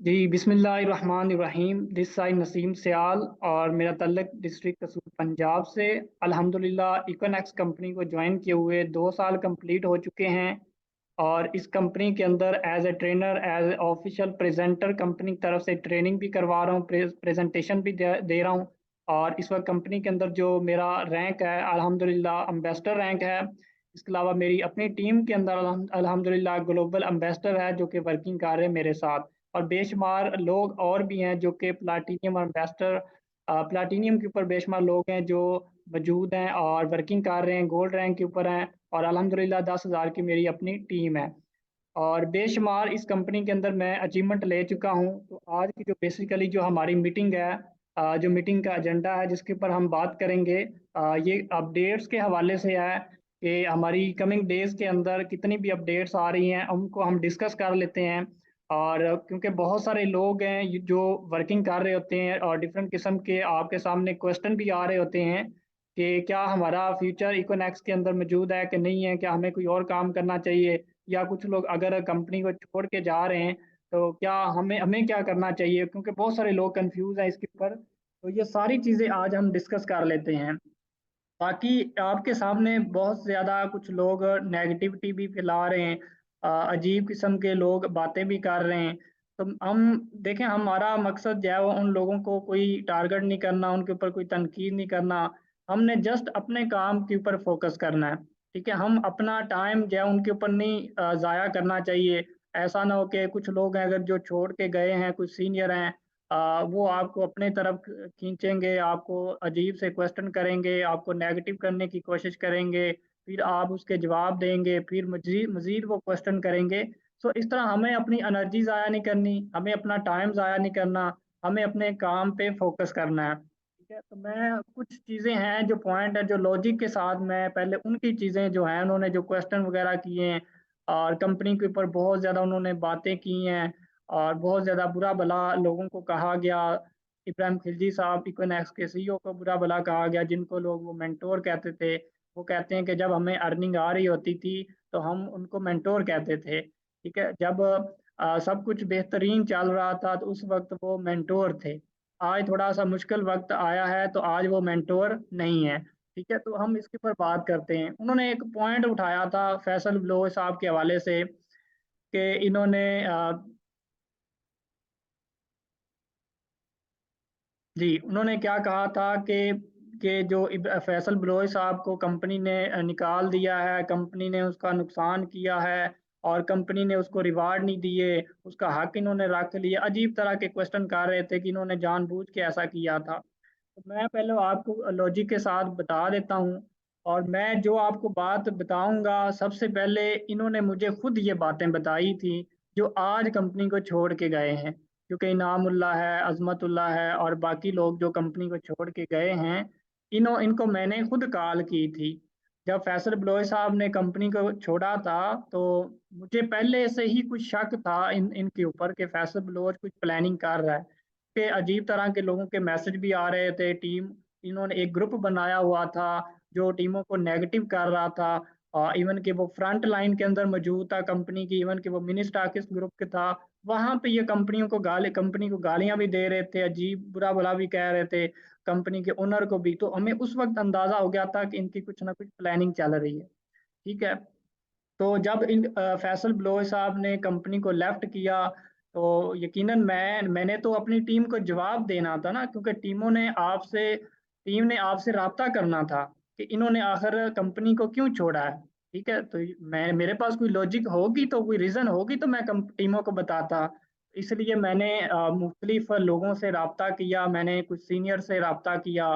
जी, बिस्मिल्लाहिर्रहमानिर्रहीम। This side Naseem सियाल और मेरा तल्लक डिस्ट्रिक्ट कसूर पंजाब से। अल्हम्दुलिल्लाह इकोनेक्स कंपनी को ज्वाइन किए हुए 2 साल कंप्लीट हो चुके हैं और इस कंपनी के अंदर as a trainer, as a official presenter company की तरफ से ट्रेनिंग भी करवा रहा हूँ, प्रेजेंटेशन भी दे रहा हूँ। और इस वक्त कंपनी के अंदर जो मेरा रैंक है अल्हम्दुलिल्लाह अम्बेसडर रैंक है। इसके अलावा मेरी अपनी टीम के अंदर अल्हम्दुलिल्लाह ग्लोबल अम्बेसडर है जो कि वर्किंग कर रहे हैं मेरे साथ। और बेशुमार लोग और भी हैं जो कि प्लाटीनियम और एम्बेसडर, प्लाटीनियम के ऊपर बेशुमार लोग हैं जो मौजूद हैं और वर्किंग कर रहे हैं, गोल्ड रैंक के ऊपर हैं। और अल्हम्दुलिल्लाह 10,000 की मेरी अपनी टीम है और बेशुमार इस कंपनी के अंदर मैं अचीवमेंट ले चुका हूं। तो आज की जो बेसिकली जो हमारी मीटिंग है, जो मीटिंग का एजेंडा है जिसके ऊपर हम बात करेंगे, ये अपडेट्स के हवाले से है कि हमारी कमिंग डेज के अंदर कितनी भी अपडेट्स आ रही हैं उनको हम डिस्कस कर लेते हैं। और क्योंकि बहुत सारे लोग हैं जो वर्किंग कर रहे होते हैं और डिफरेंट किस्म के आपके सामने क्वेश्चन भी आ रहे होते हैं कि क्या हमारा फ्यूचर इकोनेक्स के अंदर मौजूद है कि नहीं है, क्या हमें कोई और काम करना चाहिए, या कुछ लोग अगर कंपनी को छोड़ के जा रहे हैं तो क्या हमें हमें क्या करना चाहिए, क्योंकि बहुत सारे लोग कंफ्यूज हैं इसके ऊपर। तो ये सारी चीज़ें आज हम डिस्कस कर लेते हैं। बाकी आपके सामने बहुत ज़्यादा कुछ लोग नेगेटिविटी भी फैला रहे हैं, अजीब किस्म के लोग बातें भी कर रहे हैं। तो हम देखें, हमारा मकसद जो है वो उन लोगों को कोई टारगेट नहीं करना, उनके ऊपर कोई तनकीद नहीं करना। हमने जस्ट अपने काम के ऊपर फोकस करना है। ठीक है, हम अपना टाइम जो है उनके ऊपर नहीं ज़ाया करना चाहिए। ऐसा ना हो कि कुछ लोग हैं अगर जो छोड़ के गए हैं, कुछ सीनियर हैं, वो आपको अपने तरफ खींचेंगे, आपको अजीब से क्वेश्चन करेंगे, आपको नेगेटिव करने की कोशिश करेंगे, फिर आप उसके जवाब देंगे, फिर मजीद मजीद वो क्वेश्चन करेंगे। सो इस तरह हमें अपनी एनर्जी ज़ाया नहीं करनी, हमें अपना टाइम ज़ाया नहीं करना, हमें अपने काम पे फोकस करना है। ठीक है, तो मैं कुछ चीज़ें हैं जो पॉइंट है जो लॉजिक के साथ मैं पहले उनकी चीज़ें जो हैं, उन्होंने जो क्वेश्चन वगैरह किए हैं और कंपनी के ऊपर बहुत ज़्यादा उन्होंने बातें की हैं और बहुत ज़्यादा बुरा भला लोगों को कहा गया। इब्राहिम खिलजी साहब इकोनॉमिक्स के सीईओ को बुरा भला कहा गया, जिनको लोग वो मेंटोर कहते थे। वो कहते हैं कि जब हमें अर्निंग आ रही होती थी तो हम उनको मेंटोर कहते थे। ठीक है, जब सब कुछ बेहतरीन चल रहा था तो उस वक्त वो मेंटोर थे। आज थोड़ा सा मुश्किल वक्त आया है तो आज वो मेंटोर नहीं है। ठीक है, तो हम इसके ऊपर बात करते हैं। उन्होंने एक पॉइंट उठाया था फैसल बलोच साहब के हवाले से कि इन्होंने जी, उन्होंने क्या कहा था कि जो फैसल बलोच साहब को कंपनी ने निकाल दिया है, कंपनी ने उसका नुकसान किया है और कंपनी ने उसको रिवार्ड नहीं दिए, उसका हक इन्होंने रख लिया। अजीब तरह के क्वेश्चन कर रहे थे कि इन्होंने जानबूझ के ऐसा किया था। तो मैं पहले आपको लॉजिक के साथ बता देता हूँ और मैं जो आपको बात बताऊंगा, सबसे पहले इन्होंने मुझे खुद ये बातें बताई थी जो आज कंपनी को छोड़ के गए हैं, क्योंकि इनामुल्लाह है, अजमतुल्लाह है और बाकी लोग जो कंपनी को छोड़ के गए हैं, इनको मैंने खुद कॉल की थी। जब फैसल बलोच साहब ने कंपनी को छोड़ा था तो मुझे पहले से ही कुछ शक था इनके ऊपर कि फैसल बलोच कुछ प्लानिंग कर रहा है। के अजीब तरह के लोगों के मैसेज भी आ रहे थे। टीम इन्होंने एक ग्रुप बनाया हुआ था जो टीमों को नेगेटिव कर रहा था। इवन के वो फ्रंट लाइन के अंदर मौजूद था कंपनी की, इवन के वो मिनी स्टॉकिस्ट ग्रुप के था। वहां पे ये कंपनी को गालियां भी दे रहे थे, अजीब बुरा भला भी कह रहे थे कंपनी के ओनर को भी। तो हमें उस वक्त अंदाजा हो गया था कि इनकी कुछ ना कुछ प्लानिंग चल रही है। ठीक है, तो जब इन फैसल बलोच साहब ने कंपनी को लेफ्ट किया तो यकीनन मैंने तो अपनी टीम को जवाब देना था ना, क्योंकि टीम ने आपसे राब्ता करना था कि इन्होंने आखिर कंपनी को क्यों छोड़ा है। ठीक है, तो मैं मेरे पास कोई लॉजिक होगी तो कोई रीज़न होगी तो मैं टीमों को बताता। इसलिए मैंने मुख्तलिफ लोगों से राब्ता किया, मैंने कुछ सीनियर से राब्ता किया।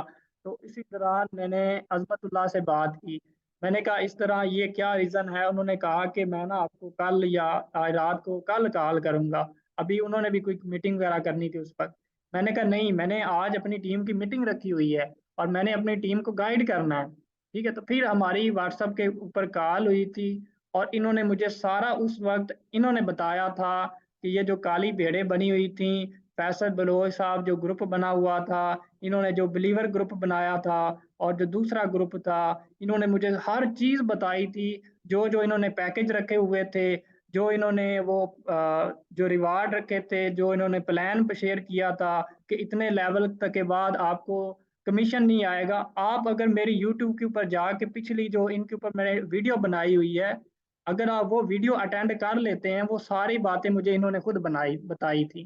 तो इसी दौरान मैंने अजमतुल्लाह से बात की। मैंने कहा इस तरह ये क्या रीज़न है। उन्होंने कहा कि मैं ना आपको कल या आज रात को कल कॉल करूंगा। अभी उन्होंने भी कोई मीटिंग वगैरह करनी थी उस वक्त। मैंने कहा नहीं, मैंने आज अपनी टीम की मीटिंग रखी हुई है और मैंने अपनी टीम को गाइड करना है। ठीक है, तो फिर हमारी व्हाट्सएप के ऊपर कॉल हुई थी और इन्होंने मुझे सारा उस वक्त इन्होंने बताया था कि ये जो काली भेड़ें बनी हुई थी, फैसल बलोच साहब जो ग्रुप बना हुआ था, इन्होंने जो बिलीवर ग्रुप बनाया था और जो दूसरा ग्रुप था, इन्होंने मुझे हर चीज़ बताई थी। जो जो इन्होंने पैकेज रखे हुए थे, जो इन्होंने वो जो रिवार्ड रखे थे, जो इन्होंने प्लान पे शेयर किया था कि इतने लेवल तक के बाद आपको कमीशन नहीं आएगा। आप अगर मेरी यूट्यूब के ऊपर जाके पिछली जो इनके ऊपर मैंने वीडियो बनाई हुई है, अगर आप वो वीडियो अटेंड कर लेते हैं, वो सारी बातें मुझे इन्होंने खुद बताई थी।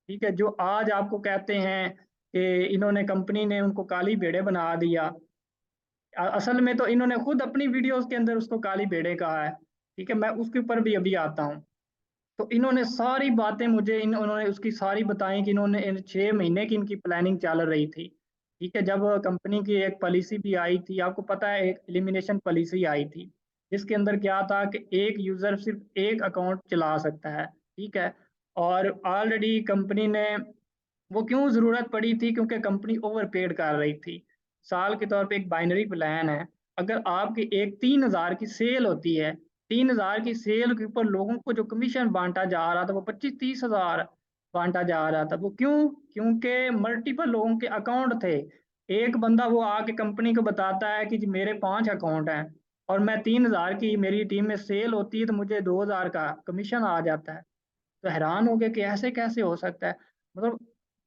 ठीक है, जो आज आपको कहते हैं कि इन्होंने कंपनी ने उनको काली भेड़े बना दिया, असल में तो इन्होंने खुद अपनी वीडियोस के अंदर उसको काली भेड़े कहा है। ठीक है, मैं उसके ऊपर भी अभी आता हूँ। तो इन्होंने सारी बातें मुझे उन्होंने उसकी सारी बताई कि इन्होंने 6 महीने की इनकी प्लानिंग चल रही थी। ठीक है, जब कंपनी की एक पॉलिसी भी आई थी, आपको पता है, एक एलिमिनेशन पॉलिसी आई थी, जिसके अंदर क्या था कि एक यूजर सिर्फ एक अकाउंट चला सकता है। ठीक है, और ऑलरेडी कंपनी ने वो क्यों जरूरत पड़ी थी, क्योंकि कंपनी ओवरपेड कर रही थी। साल के तौर पे एक बाइनरी प्लान है, अगर आपकी एक 3,000 की सेल होती है, 3,000 की सेल के ऊपर लोगों को जो कमीशन बांटा जा रहा था वो 25-30 हज़ार बांटा जा रहा था। वो क्यों? क्योंकि मल्टीपल लोगों के अकाउंट थे। एक बंदा वो आके कंपनी को बताता है कि जी मेरे 5 अकाउंट हैं और मैं 3,000 की मेरी टीम में सेल होती है तो मुझे 2,000 का कमीशन आ जाता है। तो हैरान हो गए कि ऐसे कैसे हो सकता है। मतलब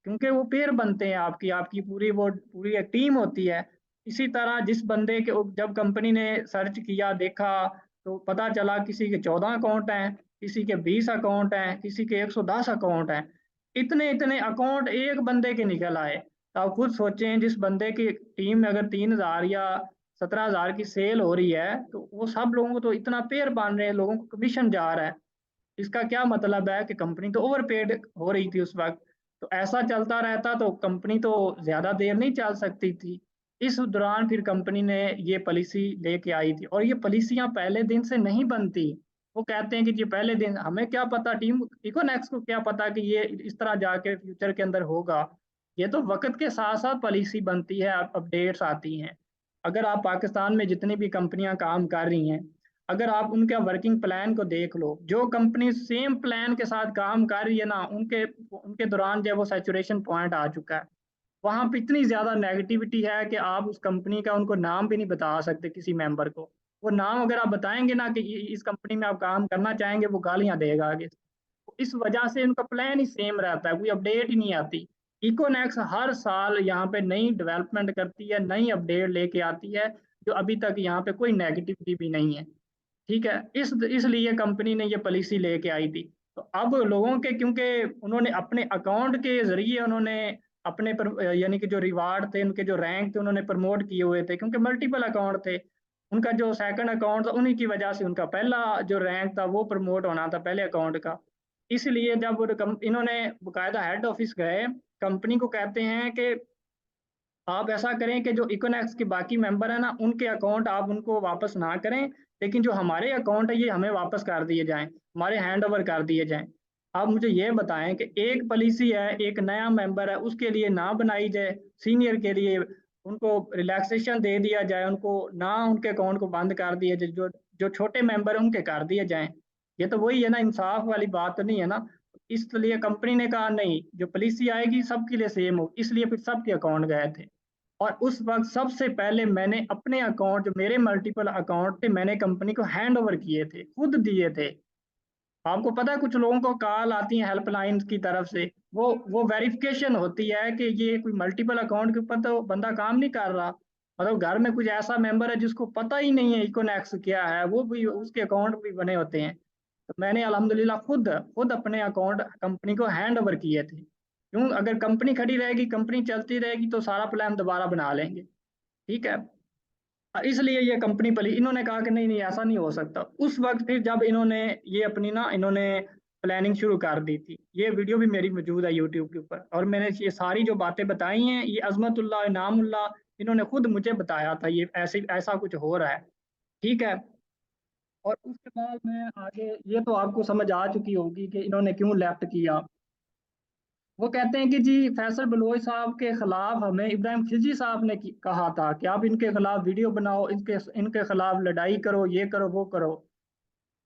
क्योंकि वो पेयर बनते हैं, आपकी आपकी पूरी वो पूरी एक टीम होती है। इसी तरह जिस बंदे के जब कंपनी ने सर्च किया देखा, तो पता चला किसी के 14 अकाउंट हैं, किसी के 20 अकाउंट हैं, किसी के 110 अकाउंट हैं। इतने इतने अकाउंट एक बंदे के निकल आए। तो आप खुद सोचें, जिस बंदे की टीम में अगर 3,000 या 17,000 की सेल हो रही है, तो वो सब लोगों को तो इतना पेयर बन रहे हैं, लोगों को कमीशन जा रहा है। इसका क्या मतलब है कि कंपनी तो ओवरपेड हो रही थी उस वक्त। तो ऐसा चलता रहता तो कंपनी तो ज्यादा देर नहीं चल सकती थी। इस दौरान फिर कंपनी ने ये पॉलिसी लेके आई थी, और ये पॉलिसियां पहले दिन से नहीं बनती। वो कहते हैं कि जी पहले दिन, हमें क्या पता, टीम इकोनेक्स को क्या पता कि ये इस तरह जाके फ्यूचर के अंदर होगा। ये तो वक्त के साथ साथ पॉलिसी बनती है, अपडेट्स आती हैं। अगर आप पाकिस्तान में जितनी भी कंपनियां काम कर रही हैं, अगर आप उनके वर्किंग प्लान को देख लो, जो कंपनी सेम प्लान के साथ काम कर रही है ना, उनके उनके दौरान जो वो सैचुरेशन पॉइंट आ चुका है। वहां पे इतनी ज्यादा नेगेटिविटी है कि आप उस कंपनी का उनको नाम भी नहीं बता सकते किसी मेंबर को। वो नाम अगर आप बताएंगे ना कि इस कंपनी में आप काम करना चाहेंगे, वो गालियां देगा आगे। तो इस वजह से उनका प्लान ही सेम रहता है, कोई अपडेट ही नहीं आती। इकोनेक्स हर साल यहाँ पे नई डेवलपमेंट करती है, नई अपडेट लेके आती है, जो अभी तक यहाँ पे कोई नेगेटिविटी भी नहीं है। ठीक है, इसलिए कंपनी ने ये पॉलिसी लेके आई थी। तो अब लोगों के, क्योंकि उन्होंने अपने अकाउंट के जरिए उन्होंने अपने पर यानी कि जो रिवार्ड थे, उनके जो रैंक थे, उन्होंने प्रमोट किए हुए थे, क्योंकि मल्टीपल अकाउंट थे। उनका जो सेकंड अकाउंट था, उन्हीं की वजह से उनका पहला जो रैंक था वो प्रमोट होना था पहले अकाउंट का। इसलिए जब इन्होंने बकायदा हेड ऑफिस गए, कंपनी को कहते हैं कि आप ऐसा करें कि जो इकोनेक्स के बाकी मेंबर है ना, उनके अकाउंट आप उनको वापस ना करें, लेकिन जो हमारे अकाउंट है ये हमें वापस कर दिए जाएं, हमारे हैंड ओवर कर दिए जाएं। आप मुझे ये बताएं कि एक पॉलिसी है, एक नया मेंबर है, उसके लिए ना बनाई जाए, सीनियर के लिए उनको रिलैक्सेशन दे दिया जाए, उनको ना उनके अकाउंट को बंद कर दिया जाए, जो जो छोटे मेंबर हैं उनके कर दिए जाएं। ये तो वही है ना, इंसाफ वाली बात तो नहीं है ना। इसलिए कंपनी ने कहा नहीं, जो पॉलिसी आएगी सबके लिए सेम हो, इसलिए फिर सबके अकाउंट गए थे। और उस वक्त सबसे पहले मैंने अपने अकाउंट, जो मेरे मल्टीपल अकाउंट थे, मैंने कंपनी को हैंड ओवर किए थे, खुद दिए थे। आपको पता है कुछ लोगों को कॉल आती है हेल्पलाइन की तरफ से, वो वेरिफिकेशन होती है कि ये कोई मल्टीपल अकाउंट के ऊपर तो बंदा काम नहीं कर रहा। मतलब घर में कुछ ऐसा मेंबर है जिसको पता ही नहीं है इकोनेक्स क्या है, वो भी उसके अकाउंट भी बने होते हैं। तो मैंने अल्हम्दुलिल्लाह खुद खुद अपने अकाउंट कंपनी को हैंड ओवर किए थे। क्यों? अगर कंपनी खड़ी रहेगी, कंपनी चलती रहेगी, तो सारा प्लान दोबारा बना लेंगे। ठीक है, इसलिए ये कंपनी पली, इन्होंने कहा कि नहीं नहीं ऐसा नहीं हो सकता। उस वक्त फिर जब इन्होंने ये अपनी ना इन्होंने प्लानिंग शुरू कर दी थी, ये वीडियो भी मेरी मौजूद है यूट्यूब के ऊपर, और मैंने ये सारी जो बातें बताई हैं, ये अजमतुल्लाह इनामुल्लाह इन्होंने खुद मुझे बताया था, ये ऐसे ऐसा कुछ हो रहा है। ठीक है, और उसके बाद मैं आगे, ये तो आपको समझ आ चुकी होगी कि इन्होंने क्यों लेफ्ट किया। वो कहते हैं कि जी फैसल बलोच साहब के खिलाफ हमें इब्राहिम खिलजी साहब ने कहा था कि आप इनके खिलाफ वीडियो बनाओ, इनके इनके खिलाफ लड़ाई करो, ये करो वो करो।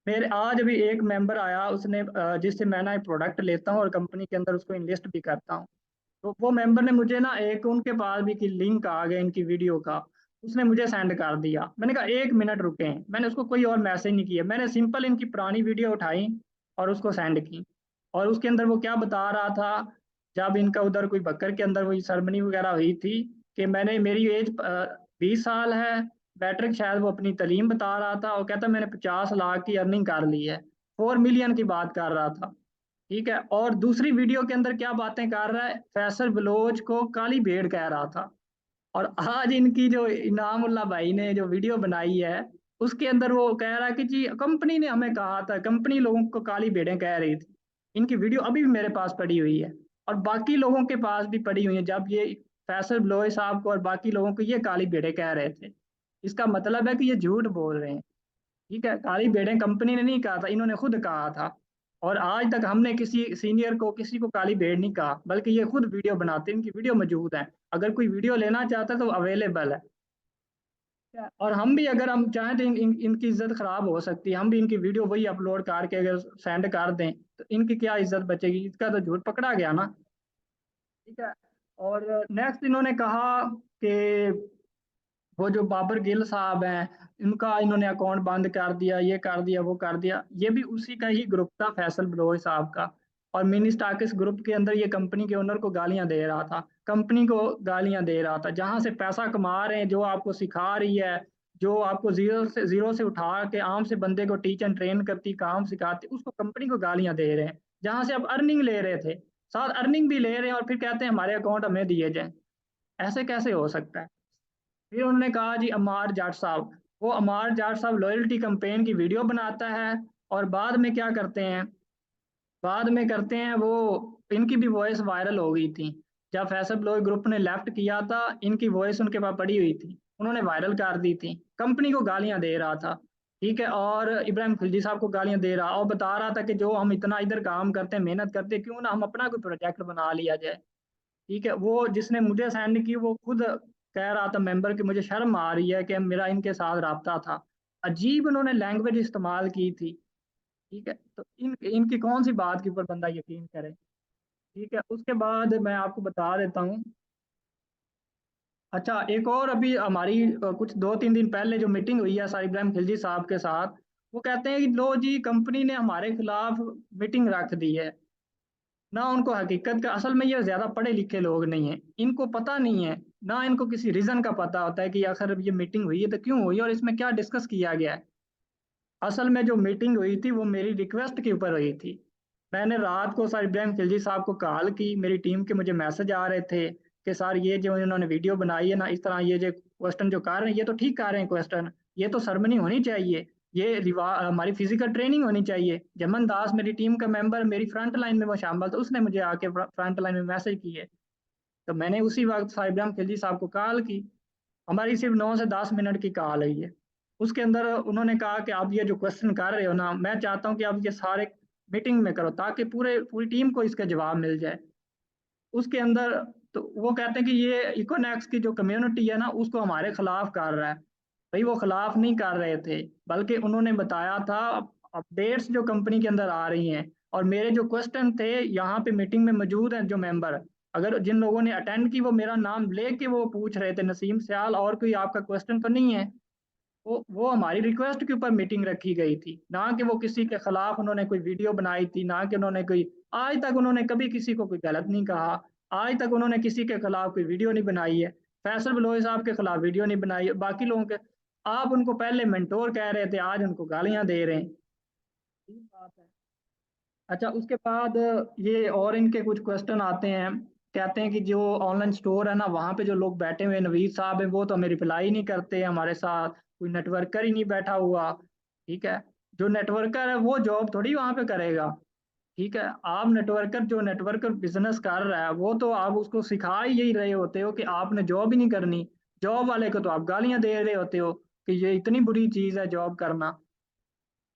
मेरे आज भी एक मेंबर आया, उसने जिससे मैं ना प्रोडक्ट लेता हूँ और कंपनी के अंदर उसको इन्वेस्ट भी करता हूँ। तो वो मेंबर ने मुझे ना, एक उनके पास भी कि लिंक आ गया इनकी वीडियो का, उसने मुझे सेंड कर दिया। मैंने कहा 1 मिनट रुकें, मैंने उसको कोई और मैसेज नहीं किया, मैंने सिंपल इनकी पुरानी वीडियो उठाई और उसको सेंड की। और उसके अंदर वो क्या बता रहा था, जब इनका उधर कोई बकर के अंदर वही सेरेमनी वगैरह हुई थी, कि मैंने मेरी एज 20 साल है, मैट्रिक शायद वो अपनी तालीम बता रहा था, और कहता मैंने 50 लाख की अर्निंग कर ली है, 4 मिलियन की बात कर रहा था। ठीक है, और दूसरी वीडियो के अंदर क्या बातें कर रहा है, फैसल बलोच को काली भेड़ कह रहा था। और आज इनकी जो इनामुल्लाह भाई ने जो वीडियो बनाई है, उसके अंदर वो कह रहा है कि जी कंपनी ने हमें कहा था, कंपनी लोगों को काली भेड़ें कह रही थी। इनकी वीडियो अभी भी मेरे पास पड़ी हुई है, और बाकी लोगों के पास भी पड़ी हुई है, जब ये फैसल बलोच साहब को और बाकी लोगों को ये काली भेड़ें कह रहे थे। इसका मतलब है कि ये झूठ बोल रहे हैं। ठीक है, काली भेड़ें कंपनी ने नहीं कहा था, इन्होंने खुद कहा था। और आज तक हमने किसी सीनियर को, किसी को काली भेड़ नहीं कहा, बल्कि ये खुद वीडियो बनाते हैं, इनकी वीडियो मौजूद है। अगर कोई वीडियो लेना चाहता है तो अवेलेबल है। और हम भी अगर हम चाहें तो इनकी इज्जत खराब हो सकती है, हम भी इनकी वीडियो वही अपलोड करके अगर सेंड कर दें तो इनकी क्या इज्जत बचेगी, इसका तो झूठ पकड़ा गया ना। ठीक है, और नेक्स्ट इन्होंने कहा कि वो जो बाबर गिल साहब हैं, इनका इन्होंने अकाउंट बंद कर दिया, ये कर दिया, वो कर दिया। ये भी उसी का ही ग्रुप था, फैसल बलोच साहब का। और मिनी स्टाकिस ग्रुप के अंदर ये कंपनी के ओनर को गालियां दे रहा था, कंपनी को गालियां दे रहा था, जहां से पैसा कमा रहे हैं, जो आपको सिखा रही है, जो आपको जीरो से उठा के आम से बंदे को टीच एंड ट्रेन करती, काम सिखाती, उसको कंपनी को गालियां दे रहे हैं। जहां से आप अर्निंग ले रहे थे, साथ अर्निंग भी ले रहे हैं, और फिर कहते हैं हमारे अकाउंट हमें दिए जाए। ऐसे कैसे हो सकता है। फिर उन्होंने कहा जी अमार जाट साहब, वो अमार जाट साहब लॉयल्टी कैंपेन की वीडियो बनाता है, और बाद में क्या करते हैं, बाद में करते हैं वो, इनकी भी वॉइस वायरल हो गई थी। जब फैसल ब्लोई ग्रुप ने लेफ्ट किया था, इनकी वॉइस उनके पास पड़ी हुई थी, उन्होंने वायरल कर दी थी, कंपनी को गालियां दे रहा था। ठीक है, और इब्राहिम खिलजी साहब को गालियां दे रहा, और बता रहा था कि जो हम इतना इधर काम करते हैं, मेहनत करते हैं, क्यों ना हम अपना कोई प्रोजेक्ट बना लिया जाए। ठीक है, वो जिसने मुझे सेंड की वो खुद कह रहा था मेंबर कि मुझे शर्म आ रही है कि मेरा इनके साथ रहा था। अजीब उन्होंने लैंग्वेज इस्तेमाल की थी। ठीक है, तो इनकी कौन सी बात के ऊपर बंदा यकीन करे। ठीक है, उसके बाद मैं आपको बता देता हूँ। अच्छा, एक और अभी हमारी कुछ 2-3 दिन पहले जो मीटिंग हुई है सर इब्राहिम खिलजी साहब के साथ, वो कहते हैं कि लो जी कंपनी ने हमारे खिलाफ मीटिंग रख दी है। ना उनको हकीकत का, असल में ये ज्यादा पढ़े लिखे लोग नहीं है, इनको पता नहीं है, ना इनको किसी रीजन का पता होता है कि आखिर ये मीटिंग हुई है तो क्यों हुई है और इसमें क्या डिस्कस किया गया है। असल में जो मीटिंग हुई थी वो मेरी रिक्वेस्ट के ऊपर हुई थी। मैंने रात को सर इब्राहिम खिलजी साहब को कॉल की, मेरी टीम के मुझे मैसेज आ रहे थे कि सर ये जो इन्होंने वीडियो बनाई है ना, इस तरह ये जो क्वेश्चन जो कर रहे हैं ये तो ठीक कर रहे हैं क्वेश्चन, ये तो सरमनी होनी चाहिए, ये हमारी फिजिकल ट्रेनिंग होनी चाहिए। जमन दास मेरी टीम का मेंबर, मेरी फ्रंट लाइन में वो शामिल था, उसने मुझे आके फ्रंट लाइन में मैसेज किए। तो मैंने उसी वक्त सर इब्राहिम खिलजी साहब को कॉल की। हमारी सिर्फ 9 से 10 मिनट की कॉल है ये। उसके अंदर उन्होंने कहा कि आप ये जो क्वेश्चन कर रहे हो ना, मैं चाहता हूँ कि आप ये सारे मीटिंग में करो ताकि पूरी टीम को इसका जवाब मिल जाए। उसके अंदर तो वो कहते हैं कि ये इकोनॉक्स की जो कम्युनिटी है ना, उसको हमारे खिलाफ कर रहा है। भाई वो खिलाफ नहीं कर रहे थे, बल्कि उन्होंने बताया था अपडेट्स जो कंपनी के अंदर आ रही हैं। और मेरे जो क्वेश्चन थे यहाँ पे मीटिंग में मौजूद हैं जो मेंबर, अगर जिन लोगों ने अटेंड की वो मेरा नाम लेके वो पूछ रहे थे, नसीम सयाल और कोई आपका क्वेश्चन तो नहीं है। वो हमारी रिक्वेस्ट के ऊपर मीटिंग रखी गई थी, ना कि वो किसी के खिलाफ उन्होंने कोई वीडियो बनाई थी, ना कि उन्होंने कोई, आज तक उन्होंने कभी किसी को कोई गलत नहीं कहा, आज तक उन्होंने किसी के खिलाफ कोई वीडियो नहीं बनाई है। फैसल बलोच साहब के खिलाफ वीडियो नहीं बनाई है, बाकी लोगों के, आप उनको पहले मेंटोर कह रहे थे, आज उनको गालियां दे रहे हैं। ठीक बात है। अच्छा, उसके बाद ये और इनके कुछ क्वेश्चन आते हैं, कहते हैं कि जो ऑनलाइन स्टोर है ना, वहाँ पे जो लोग बैठे हुए हैं, नवीद साहब है, वो तो हमें रिप्लाई नहीं करते हमारे साथ, कोई नेटवर्कर ही नहीं बैठा हुआ। ठीक है, जो नेटवर्कर है वो जॉब थोड़ी वहाँ पे करेगा। ठीक है, आप नेटवर्कर, जो नेटवर्कर बिजनेस कर रहा है वो तो आप उसको सिखा ही यही रहे होते हो कि आपने जॉब ही नहीं करनी। जॉब वाले को तो आप गालियां दे रहे होते हो कि ये इतनी बुरी चीज़ है जॉब करना।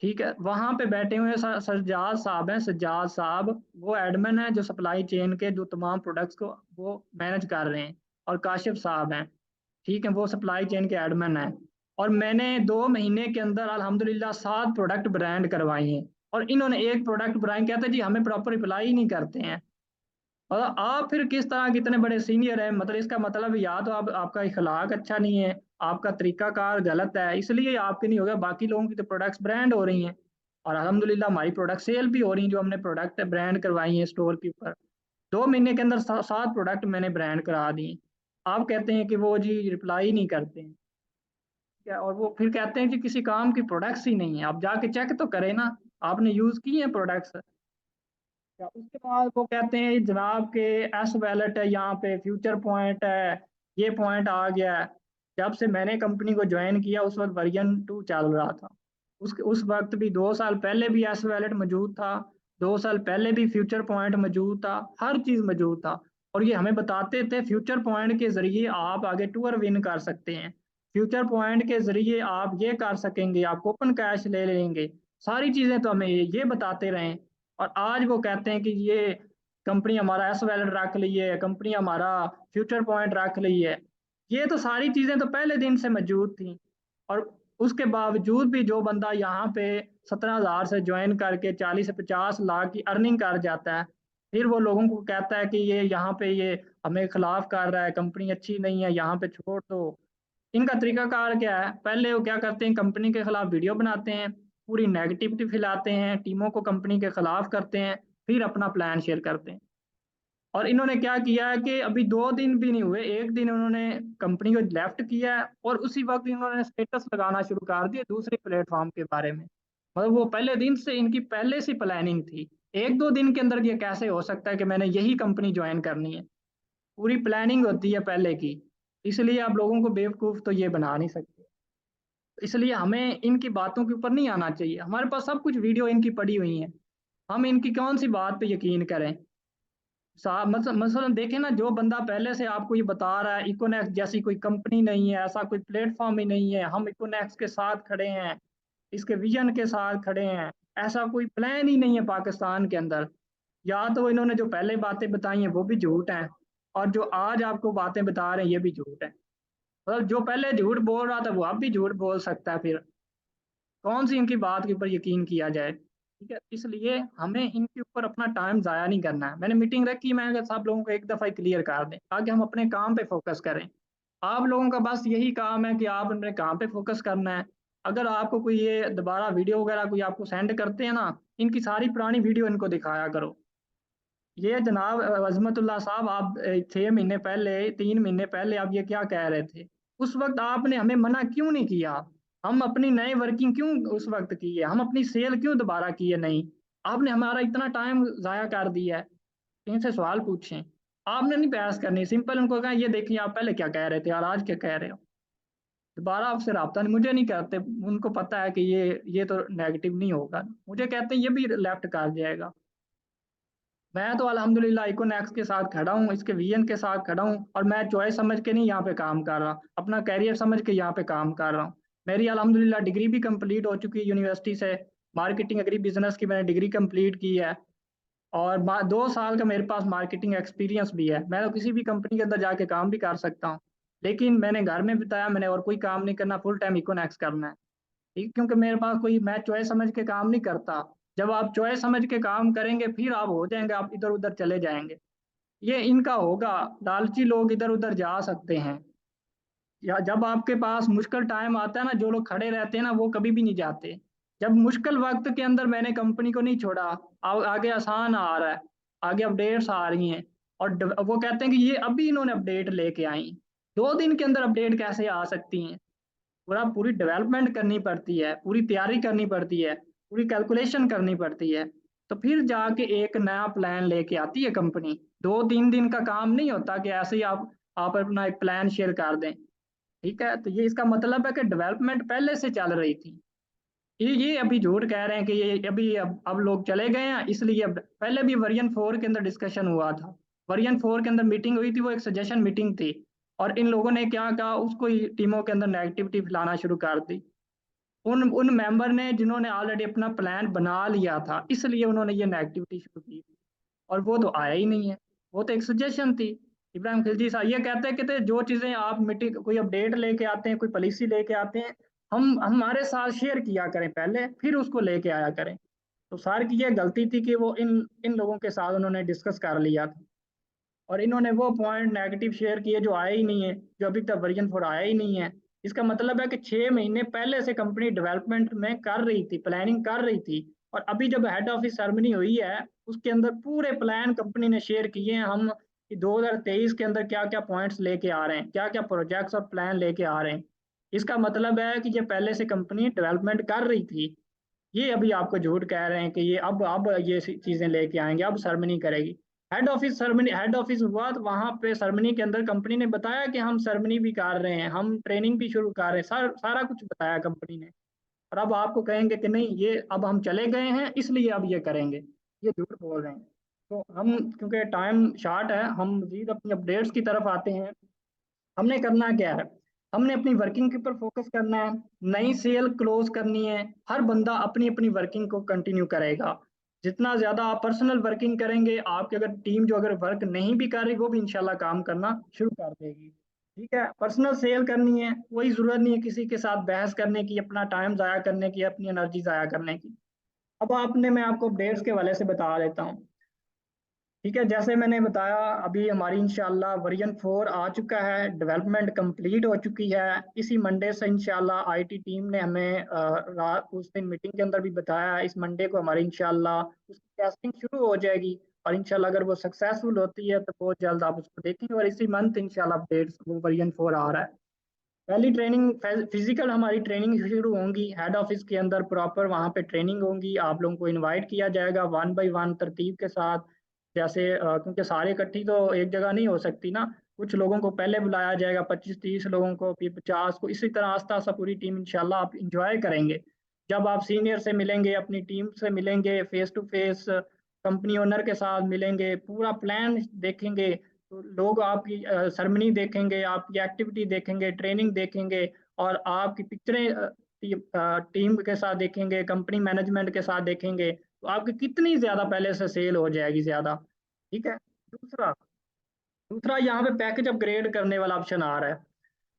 ठीक है, वहां पे बैठे हुए सज्जाद साहब हैं, सज्जाद साहब वो एडमिन है जो सप्लाई चेन के जो तमाम प्रोडक्ट्स को वो मैनेज कर रहे हैं। और काशिफ साहब हैं, ठीक है, वो सप्लाई चेन के एडमिन हैं। और मैंने 2 महीने के अंदर अल्हम्दुलिल्लाह 7 प्रोडक्ट ब्रांड करवाए हैं, और इन्होंने एक प्रोडक्ट ब्रांड कहते हैं जी हमें प्रॉपर रिप्लाई ही नहीं करते हैं। और आप फिर किस तरह कितने बड़े सीनियर हैं, मतलब इसका मतलब या तो आप आपका इखलाक अच्छा नहीं है, आपका तरीकाकार गलत है, इसलिए आपके नहीं होगा। बाकी लोगों की तो प्रोडक्ट्स ब्रांड हो रही हैं और अल्हम्दुलिल्लाह हमारी प्रोडक्ट सेल भी हो रही हैं, जो हमने प्रोडक्ट ब्रांड करवाई हैं स्टोर के ऊपर। 2 महीने के अंदर 7 प्रोडक्ट मैंने ब्रांड करा दी। आप कहते हैं कि वो जी रिप्लाई नहीं करते हैं क्या, और वो फिर कहते हैं कि किसी काम की प्रोडक्ट्स ही नहीं है। आप जाके चेक तो करें ना, आपने यूज की है प्रोडक्ट्स क्या। उसके बाद वो कहते हैं जनाब के एस वैलेट है, यहाँ पे फ्यूचर पॉइंट है, ये पॉइंट आ गया है। जब से मैंने कंपनी को ज्वाइन किया उस वक्त वर्जन 2 चल रहा था। उस वक्त भी 2 साल पहले भी एस वैलेट मौजूद था, 2 साल पहले भी फ्यूचर पॉइंट मौजूद था, हर चीज मौजूद था। और ये हमें बताते थे फ्यूचर पॉइंट के जरिए आप आगे टूर विन कर सकते हैं, फ्यूचर पॉइंट के जरिए आप ये कर सकेंगे, आप कूपन कैश ले लेंगे। सारी चीजें तो हमें ये बताते रहे। और आज वो कहते हैं कि ये कंपनी हमारा एस वैलेट रख ली है, कंपनी हमारा फ्यूचर पॉइंट रख ली है। ये तो सारी चीजें तो पहले दिन से मौजूद थी। और उसके बावजूद भी जो बंदा यहाँ पे 17,000 से ज्वाइन करके 40 से 50 लाख की अर्निंग कर जाता है, फिर वो लोगों को कहता है कि ये यहाँ पे ये हमें खिलाफ कर रहा है, कंपनी अच्छी नहीं है, यहाँ पे छोड़ दो। इनका तरीकाकार क्या है, पहले वो क्या करते हैं, कंपनी के खिलाफ वीडियो बनाते हैं, पूरी नेगेटिविटी फैलाते हैं, टीमों को कंपनी के खिलाफ करते हैं, फिर अपना प्लान शेयर करते हैं। और इन्होंने क्या किया है कि अभी 2 दिन भी नहीं हुए, एक दिन उन्होंने कंपनी को लेफ्ट किया है और उसी वक्त इन्होंने स्टेटस लगाना शुरू कर दिया दूसरे प्लेटफॉर्म के बारे में। मतलब वो पहले दिन से इनकी पहले से प्लानिंग थी। 1-2 दिन के अंदर ये कैसे हो सकता है कि मैंने यही कंपनी ज्वाइन करनी है, पूरी प्लानिंग होती है पहले की। इसलिए आप लोगों को बेवकूफ़ तो ये बना नहीं सकते। इसलिए हमें इनकी बातों के ऊपर नहीं आना चाहिए। हमारे पास सब कुछ वीडियो इनकी पड़ी हुई है, हम इनकी कौन सी बात पे यकीन करें। मसलन देखें ना, जो बंदा पहले से आपको ये बता रहा है इकोनॉक्स जैसी कोई कंपनी नहीं है, ऐसा कोई प्लेटफॉर्म ही नहीं है, हम इकोनॉक्स के साथ खड़े हैं, इसके विजन के साथ खड़े हैं, ऐसा कोई प्लान ही नहीं है पाकिस्तान के अंदर। या तो इन्होंने जो पहले बातें बताई हैं वो भी झूठ हैं, और जो आज आपको बातें बता रहे हैं ये भी झूठ है। मतलब जो पहले झूठ बोल रहा था वो अब भी झूठ बोल सकता है, फिर कौन सी इनकी बात के ऊपर यकीन किया जाए। ठीक है, इसलिए हमें इनके ऊपर अपना टाइम जाया नहीं करना है। मैंने मीटिंग रखी, मैं सब लोगों को एक दफ़ा क्लियर कर दें ताकि हम अपने काम पे फोकस करें। आप लोगों का बस यही काम है कि आप अपने काम पे फोकस करना है। अगर आपको कोई ये दोबारा वीडियो वगैरह कोई आपको सेंड करते हैं ना, इनकी सारी पुरानी वीडियो इनको दिखाया करो। ये जनाब अजमतुल्ला साहब, आप 6 महीने पहले 3 महीने पहले आप ये क्या कह रहे थे, उस वक्त आपने हमें मना क्यों नहीं किया। हम अपनी नई वर्किंग क्यों उस वक्त की है, हम अपनी सेल क्यों दोबारा की है नहीं। आपने हमारा इतना टाइम जाया कर दिया है। इनसे सवाल पूछें, आपने नहीं बहस करनी, सिंपल उनको कहा ये देखिए आप पहले क्या कह रहे थे और आज क्या कह रहे हो। दोबारा आपसे रब्ता नहीं, मुझे नहीं करते, उनको पता है कि ये तो नेगेटिव नहीं होगा, मुझे कहते हैं ये भी लेफ्ट कर जाएगा। मैं तो अल्हम्दुलिल्लाह इकोनॉक्स के साथ खड़ा हूँ, इसके विजन के साथ खड़ा हूँ, और मैं चॉइस समझ के नहीं यहाँ पे काम कर रहा, अपना कैरियर समझ के यहाँ पे काम कर रहा हूँ। मेरी अल्हम्दुलिल्लाह डिग्री भी कंप्लीट हो चुकी है यूनिवर्सिटी से, मार्केटिंग एग्री बिजनेस की मैंने डिग्री कंप्लीट की है। और 2 साल का मेरे पास मार्केटिंग एक्सपीरियंस भी है। मैं तो किसी भी कंपनी के अंदर जाके काम भी कर सकता हूँ, लेकिन मैंने घर में बताया मैंने और कोई काम नहीं करना, फुल टाइम इकोनॉक्स करना है। ठीक, क्योंकि मेरे पास कोई, मैं चॉइस समझ के काम नहीं करता। जब आप चॉइस समझ के काम करेंगे फिर आप हो जाएंगे, आप इधर उधर चले जाएंगे। ये इनका होगा, लालची लोग इधर उधर जा सकते हैं। या जब आपके पास मुश्किल टाइम आता है ना, जो लोग खड़े रहते हैं ना वो कभी भी नहीं जाते। जब मुश्किल वक्त के अंदर मैंने कंपनी को नहीं छोड़ा, आगे आसान आ रहा है, आगे अपडेट्स आ रही हैं। और वो कहते हैं कि ये अभी इन्होंने अपडेट लेके आई, 2 दिन के अंदर अपडेट कैसे आ सकती हैं। पूरी डेवलपमेंट करनी पड़ती है, पूरी तैयारी करनी पड़ती है, पूरी कैलकुलेशन करनी पड़ती है, तो फिर जाके एक नया प्लान लेके आती है कंपनी। 2-3 दिन का काम नहीं होता कि ऐसे ही आप अपना एक प्लान शेयर कर दें। ठीक है, तो ये इसका मतलब है कि डेवलपमेंट पहले से चल रही थी। ये अभी झूठ कह रहे हैं कि ये अभी अब लोग चले गए हैं इसलिए। अब पहले भी वर्जन 4 के अंदर डिस्कशन हुआ था, वर्जन 4 के अंदर मीटिंग हुई थी, वो एक सजेशन मीटिंग थी। और इन लोगों ने क्या कहा, उसको ही टीमों के अंदर नेगेटिविटी फैलाना शुरू कर दी। उन उन मेंबर ने जिन्होंने ऑलरेडी अपना प्लान बना लिया था, इसलिए उन्होंने ये नेगेटिविटी शुरू की थी। और वो तो आया ही नहीं है, वो तो एक सजेशन थी। इब्राहिम खिलजी साहब ये कहते हैं कि जो चीज़ें आप मीटिंग कोई अपडेट लेके आते हैं, कोई पॉलिसी लेके आते हैं, हम हमारे साथ शेयर किया करें पहले, फिर उसको लेके आया करें। तो सर की ये गलती थी कि वो इन इन लोगों के साथ उन्होंने डिस्कस कर लिया था। और इन्होंने वो पॉइंट नेगेटिव शेयर किए जो आए ही नहीं है, जो अभी तक वर्जन 4 आया ही नहीं है। इसका मतलब है कि 6 महीने पहले से कंपनी डेवलपमेंट में कर रही थी, प्लानिंग कर रही थी, और अभी जब हेड ऑफिस सेरेमनी हुई है उसके अंदर पूरे प्लान कंपनी ने शेयर किए हैं हम कि 2023 के अंदर क्या क्या पॉइंट्स लेके आ रहे हैं, क्या क्या प्रोजेक्ट्स और प्लान लेके आ रहे हैं। इसका मतलब है कि ये पहले से कंपनी डेवलपमेंट कर रही थी। ये अभी आपको झूठ कह रहे हैं कि ये अब ये चीजें लेके आएंगे, अब सरमनी करेगी। Head office ceremony, head office हुआ तो वहां पे सरमनी के अंदर कंपनी ने बताया कि हम सरमनी भी कर रहे हैं, हम ट्रेनिंग भी शुरू कर रहे हैं, सारा कुछ बताया कंपनी ने। और अब आपको कहेंगे कि नहीं ये अब हम चले गए हैं इसलिए अब ये करेंगे, ये झूठ बोल रहे हैं। तो हम, क्योंकि टाइम शार्ट है, हम मजीद अपनी अपडेट्स की तरफ आते हैं। हमने करना क्या है, हमने अपनी वर्किंग के ऊपर फोकस करना है, नई सेल क्लोज करनी है। हर बंदा अपनी अपनी वर्किंग को कंटिन्यू करेगा। जितना ज्यादा आप पर्सनल वर्किंग करेंगे, आपकी अगर टीम जो अगर वर्क नहीं भी कर रही वो भी इंशाल्लाह काम करना शुरू कर देगी। ठीक है, पर्सनल सेल करनी है, कोई जरूरत नहीं है किसी के साथ बहस करने की, अपना टाइम जाया करने की, अपनी एनर्जी जाया करने की। अब आपने, मैं आपको अपडेट्स के हवाले से बता देता हूँ। ठीक है, जैसे मैंने बताया अभी हमारी इंशाल्लाह वर्जन 4 आ चुका है, डेवलपमेंट कंप्लीट हो चुकी है। इसी मंडे से इंशाल्लाह आईटी टीम ने हमें रात उस दिन मीटिंग के अंदर भी बताया, इस मंडे को हमारी इंशाल्लाह उसकी टेस्टिंग शुरू हो जाएगी। और इंशाल्लाह अगर वो सक्सेसफुल होती है तो बहुत जल्द आप उसको देखेंगे, और इसी मंथ इंशाल्लाह अपडेट्स वो वर्जन 4 आ रहा है। पहली ट्रेनिंग फिजिकल हमारी ट्रेनिंग शुरू होंगी हेड ऑफिस के अंदर, प्रॉपर वहाँ पे ट्रेनिंग होंगी, आप लोगों को इनवाइट किया जाएगा 1 बाय 1 तरतीब के साथ। जैसे क्योंकि सारे इकट्ठी तो एक जगह नहीं हो सकती ना, कुछ लोगों को पहले बुलाया जाएगा, 25-30 लोगों को, फिर 50 को, इसी तरह आस्ता आस्ता पूरी टीम इंशाल्लाह आप इंजॉय करेंगे। जब आप सीनियर से मिलेंगे, अपनी टीम से मिलेंगे, face to face company owner के साथ मिलेंगे, पूरा प्लान देखेंगे, तो लोग आपकी सरमनी देखेंगे, आपकी एक्टिविटी देखेंगे, ट्रेनिंग देखेंगे, और आपकी पिक्चरें टीम के साथ देखेंगे, कंपनी मैनेजमेंट के साथ देखेंगे, तो आपकी कितनी ज्यादा पहले से सेल हो जाएगी ज्यादा। ठीक है। दूसरा दूसरा यहाँ पे पैकेज अपग्रेड करने वाला ऑप्शन आ रहा है,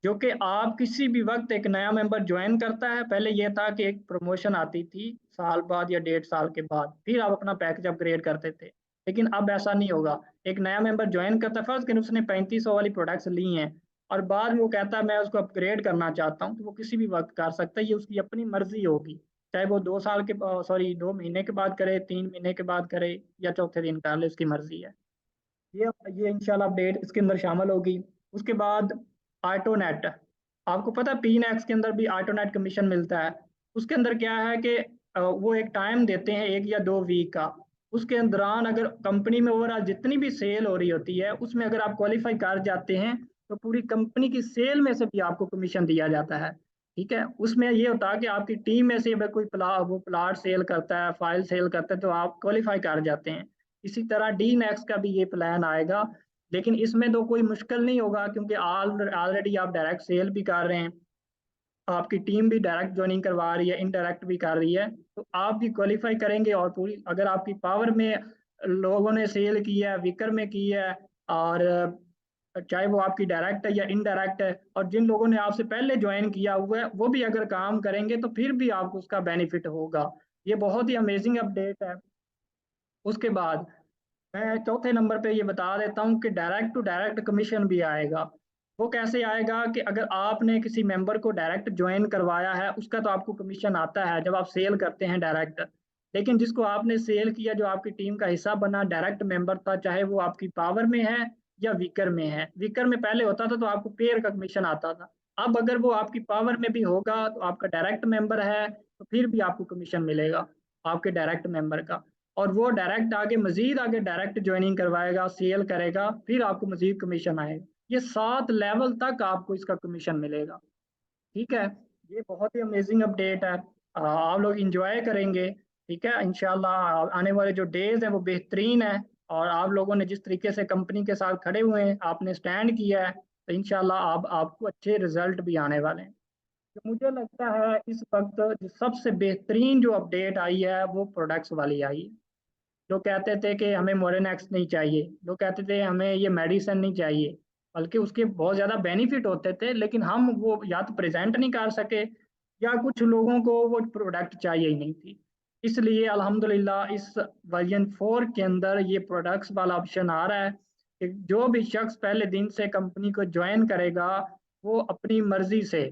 जो कि आप किसी भी वक्त एक नया मेंबर ज्वाइन करता है। पहले यह था कि एक प्रमोशन आती थी साल बाद या 1.5 साल के बाद, फिर आप अपना पैकेज अपग्रेड करते थे, लेकिन अब ऐसा नहीं होगा। एक नया मेंबर ज्वाइन करता है, फर्ज करें उसने 3500 वाली प्रोडक्ट्स ली हैं, और बाद में वो कहता है मैं उसको अपग्रेड करना चाहता हूँ, तो वो किसी भी वक्त कर सकता है, ये उसकी अपनी मर्जी होगी। चाहे वो 2 साल के, सॉरी 2 महीने के बाद करे, 3 महीने के बाद करे, या चौथे दिन कर ले, उसकी मर्जी है। ये इंशाल्लाह अपडेट इसके अंदर शामिल होगी। उसके बाद आटोनेट, आपको पता है पीनेक्स के अंदर भी आटोनेट कमीशन मिलता है। उसके अंदर क्या है कि वो एक टाइम देते हैं 1 या 2 वीक का, उसके दौरान अगर कंपनी में ओवरऑल जितनी भी सेल हो रही होती है उसमें अगर आप क्वालिफाई कर जाते हैं तो पूरी कंपनी की सेल में से भी आपको कमीशन दिया जाता है। ठीक है, उसमें ये होता है कि आपकी टीम में से अगर कोई वो प्लाट सेल करता है, फाइल सेल करता है, तो आप क्वालिफाई कर जाते हैं। इसी तरह डी मैक्स का भी ये प्लान आएगा, लेकिन इसमें तो कोई मुश्किल नहीं होगा, क्योंकि ऑलरेडी आप डायरेक्ट सेल भी कर रहे हैं, आपकी टीम भी डायरेक्ट ज्वाइनिंग करवा रही है, इनडायरेक्ट भी कर रही है, तो आप भी क्वालिफाई करेंगे। और पूरी अगर आपकी पावर में लोगों ने सेल की है, विकर में की है, और चाहे वो आपकी डायरेक्ट है या इनडायरेक्ट है, और जिन लोगों ने आपसे पहले ज्वाइन किया हुआ है वो भी अगर काम करेंगे तो फिर भी आपको उसका बेनिफिट होगा। ये बहुत ही अमेजिंग अपडेट है। उसके बाद मैं चौथे नंबर पे ये बता देता हूँ कि डायरेक्ट टू डायरेक्ट कमीशन भी आएगा। वो कैसे आएगा कि अगर आपने किसी मेंबर को डायरेक्ट ज्वाइन करवाया है उसका तो आपको कमीशन आता है जब आप सेल करते हैं डायरेक्ट। लेकिन जिसको आपने सेल किया, जो आपकी टीम का हिस्सा बना, डायरेक्ट मेंबर था, चाहे वो आपकी पावर में है या विकर में है, विकर में पहले होता था तो आपको पेयर का कमीशन आता था। अब अगर वो आपकी पावर में भी होगा तो आपका डायरेक्ट मेंबर है तो फिर भी आपको कमीशन मिलेगा आपके डायरेक्ट मेंबर का। और वो डायरेक्ट आगे मजीद आगे डायरेक्ट ज्वाइनिंग करवाएगा, सेल करेगा, फिर आपको मजीद कमीशन आएगा। ये 7 लेवल तक आपको इसका कमीशन मिलेगा। ठीक है, ये बहुत ही अमेजिंग अपडेट है, आप लोग इंजॉय करेंगे। ठीक है, इंशाल्लाह आने वाले जो डेज हैं वो बेहतरीन है, और आप लोगों ने जिस तरीके से कंपनी के साथ खड़े हुए हैं, आपने स्टैंड किया है, तो इंशाल्लाह आप आपको अच्छे रिजल्ट भी आने वाले हैं। तो मुझे लगता है इस वक्त जो सबसे बेहतरीन जो अपडेट आई है वो प्रोडक्ट्स वाली आई है। लोग कहते थे कि हमें मोरेनेक्स नहीं चाहिए, लोग कहते थे हमें ये मेडिसिन नहीं चाहिए, बल्कि उसके बहुत ज़्यादा बेनिफिट होते थे, लेकिन हम वो या तो प्रेजेंट नहीं कर सके, या कुछ लोगों को वो प्रोडक्ट चाहिए ही नहीं थी। इसलिए अल्हम्दुलिल्लाह इस वर्जन 4 के अंदर ये प्रोडक्ट्स वाला ऑप्शन आ रहा है। कि जो भी शख्स पहले दिन से कंपनी को ज्वाइन करेगा वो अपनी मर्जी से,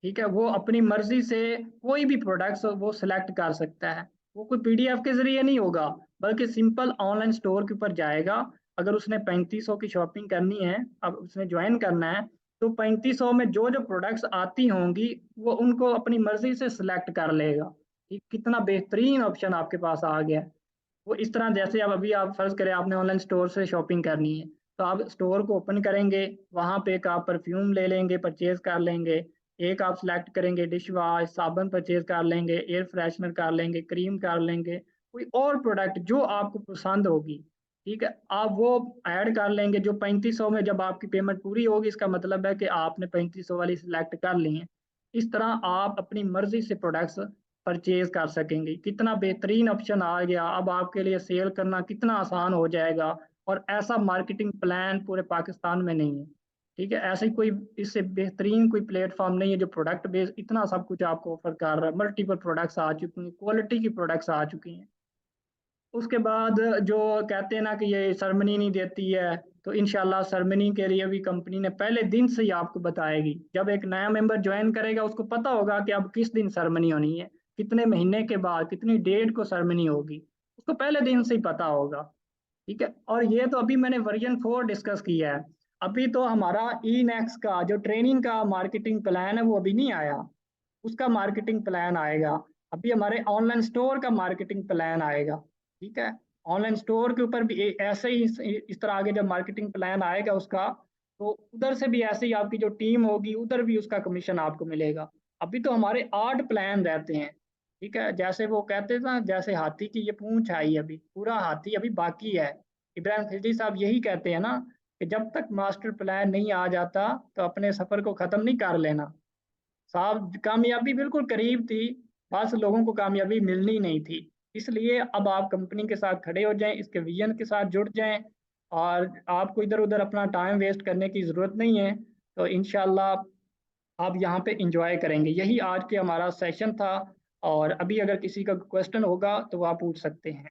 ठीक है, वो अपनी मर्जी से कोई भी प्रोडक्ट्स वो सिलेक्ट कर सकता है। वो कोई पीडीएफ के जरिए नहीं होगा, बल्कि सिंपल ऑनलाइन स्टोर के ऊपर जाएगा। अगर उसने 3500 की शॉपिंग करनी है, अब उसने ज्वाइन करना है, तो 3500 में जो जो प्रोडक्ट्स आती होंगी वो उनको अपनी मर्जी से सिलेक्ट कर लेगा। ये कितना बेहतरीन ऑप्शन आपके पास आ गया है। वो इस तरह, जैसे अब अभी आप फर्ज करें आपने ऑनलाइन स्टोर से शॉपिंग करनी है, तो आप स्टोर को ओपन करेंगे, वहां पे एक आप परफ्यूम ले लेंगे, परचेज कर लेंगे। एक आप सिलेक्ट करेंगे डिश वॉश, साबुन परचेज कर लेंगे, एयर फ्रेशनर कर लेंगे, क्रीम कर लेंगे, कोई और प्रोडक्ट जो आपको पसंद होगी, ठीक है, आप वो ऐड कर लेंगे। जो 3500 में जब आपकी पेमेंट पूरी होगी, इसका मतलब है कि आपने 3500 वाली सिलेक्ट कर ली है। इस तरह आप अपनी मर्जी से प्रोडक्ट्स परचेज कर सकेंगे। कितना बेहतरीन ऑप्शन आ गया, अब आपके लिए सेल करना कितना आसान हो जाएगा। और ऐसा मार्केटिंग प्लान पूरे पाकिस्तान में नहीं है, ठीक है, ऐसे कोई इससे बेहतरीन कोई प्लेटफॉर्म नहीं है जो प्रोडक्ट बेस्ड इतना सब कुछ आपको ऑफर कर रहा है। मल्टीपल प्रोडक्ट्स आ चुकी हैं, क्वालिटी की प्रोडक्ट्स आ चुकी हैं। उसके बाद जो कहते हैं ना कि ये सरमनी नहीं देती है, तो इंशाल्लाह सरमनी के लिए भी कंपनी ने पहले दिन से ही आपको बताएगी। जब एक नया मेंबर ज्वाइन करेगा उसको पता होगा कि अब किस दिन सरमनी होनी है, कितने महीने के बाद, कितनी डेट को सरमनी होगी, उसको पहले दिन से ही पता होगा। ठीक है, और ये तो अभी मैंने वर्जन 4 डिस्कस किया है। अभी तो हमारा ई नेक्स का जो ट्रेनिंग का मार्केटिंग प्लान है वो अभी नहीं आया, उसका मार्केटिंग प्लान आएगा। अभी हमारे ऑनलाइन स्टोर का मार्केटिंग प्लान आएगा। ठीक है, ऑनलाइन स्टोर के ऊपर भी ऐसे ही इस तरह आगे जब मार्केटिंग प्लान आएगा उसका, तो उधर से भी ऐसे ही आपकी जो टीम होगी उधर भी उसका कमीशन आपको मिलेगा। अभी तो हमारे 8 प्लान रहते हैं। ठीक है, जैसे वो कहते थे ना, जैसे हाथी की ये पूंछ आई, अभी पूरा हाथी अभी बाकी है। इब्राहिम खिलजी साहब यही कहते हैं ना कि जब तक मास्टर प्लान नहीं आ जाता तो अपने सफर को खत्म नहीं कर लेना। साहब कामयाबी बिल्कुल करीब थी, बस लोगों को कामयाबी मिलनी नहीं थी। इसलिए अब आप कंपनी के साथ खड़े हो जाएं, इसके विजन के साथ जुड़ जाएं, और आपको इधर उधर अपना टाइम वेस्ट करने की ज़रूरत नहीं है। तो इंशाल्लाह आप यहाँ पे इंजॉय करेंगे। यही आज के हमारा सेशन था, और अभी अगर किसी का क्वेश्चन होगा तो वो आप पूछ सकते हैं।